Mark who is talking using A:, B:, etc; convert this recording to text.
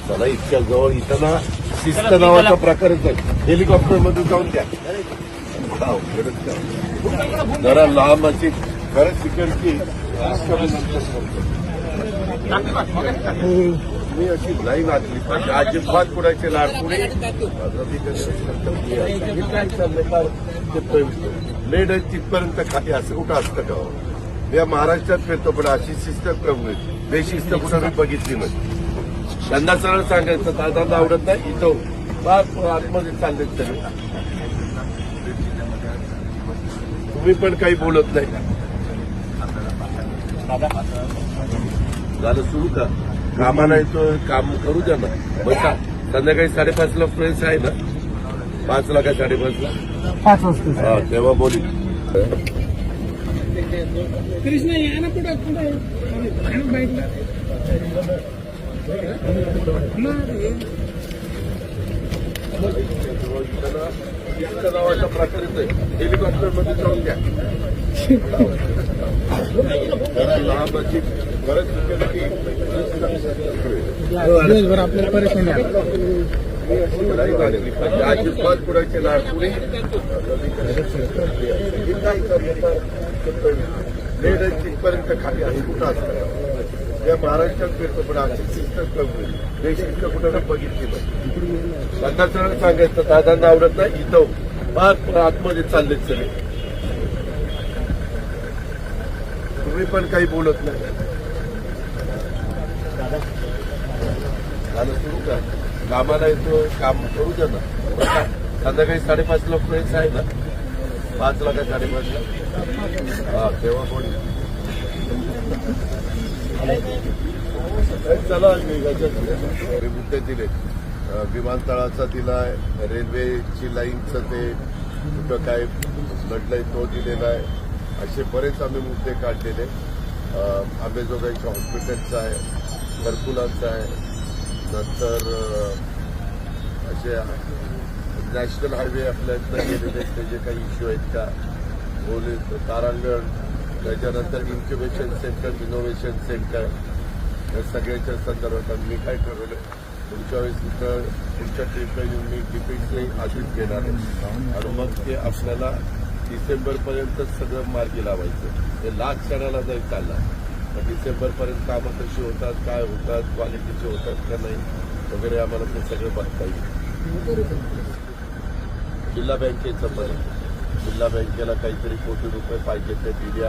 A: मला इतक्या जवळ इथं ना शिस्त नावाचा प्रकारच आहे. हेलिकॉप्टर मध्ये जाऊन द्या. जरा लांब अशी खरंच तिकडची मी अशी लाईन आखली पाहिजे. अजिबात कुणाचे लाडपुणे काय चाललंय लेट आहे तिथपर्यंत काही असं कुठं असतं का? मी महाराष्ट्रात फिरतो पण अशी शिस्त बेशिस्त कुठं मी बघितली नाही. त्यांना सरळ सांगायचं दादांना आवडत नाही इथं आतमध्ये चालले सगळे. तुम्ही पण काही बोलत नाही. झालं सुरू का? कामाला येतो काम करू द्या ना. बसा संध्याकाळी 5:30ला फ्रेंड्स आहे ना. 5ला का 5:30ला?
B: 5 वाजता.
A: हा तेव्हा बोली.
B: कृष्ण या ना पुढे बाईकला नावाचा प्रकारच आहे. हेलिकॉप्टर मध्ये जाऊन द्या. लांबाची बरंच दिवसभर आपल्याला परेशान अजिबात कुणाचे लाडपुणे तिथपर्यंत खाली आहे कुठं असतं. या महाराष्ट्रात फिरतो पण अशी शिस्त बेशिस्त कुठं बघितली नाही. त्यांना सरळ सांगायचं दादांना आवडत नाही इथं आतमध्ये चाललेत सगळे. तुम्ही पण काही बोलत नाही. झालं सुरू का? कामाला येतो काम करू द्या ना. संध्याकाळी 5:30ला फ्रेंड्स आहे ना. 5ला का 5:30ला? हा तेव्हा कोण चला मुद्दे दिले. विमानतळाचा दिलाय, रेल्वेची लाईनचं ते कुठं काय लढलंय तो दिलेला आहे. असे बरेच आम्ही मुद्दे काढलेले. अंबेजोगाईच्या हॉस्पिटलचा आहे, घरकुलाचा आहे, नंतर असे नॅशनल हायवे आपल्या इथं गेलेले जे काही इश्यू आहेत का बोले तारांगण, त्याच्यानंतर इन्क्युबेशन सेंटर, इनोव्हेशन सेंटर या सगळ्याच्या संदर्भात मी काय ठरवलं पुढच्या वेळेस तिथं पुढच्या ट्रीपला येऊन मी डिपिटली आधीच घेणार आहे आणि मग ते आपल्याला डिसेंबरपर्यंत सगळं मार्गी लावायचं. ते लास्ट क्षणाला जर चालला तर डिसेंबरपर्यंत कामं कशी होतात, काय होतात, क्वालिटीचे होतात का नाही वगैरे आम्हाला ते सगळं बघता येईल. जिल्हा बँकेचं पण जिल्हा बँकेला काहीतरी कोटी रुपये पाहिजे ते DDR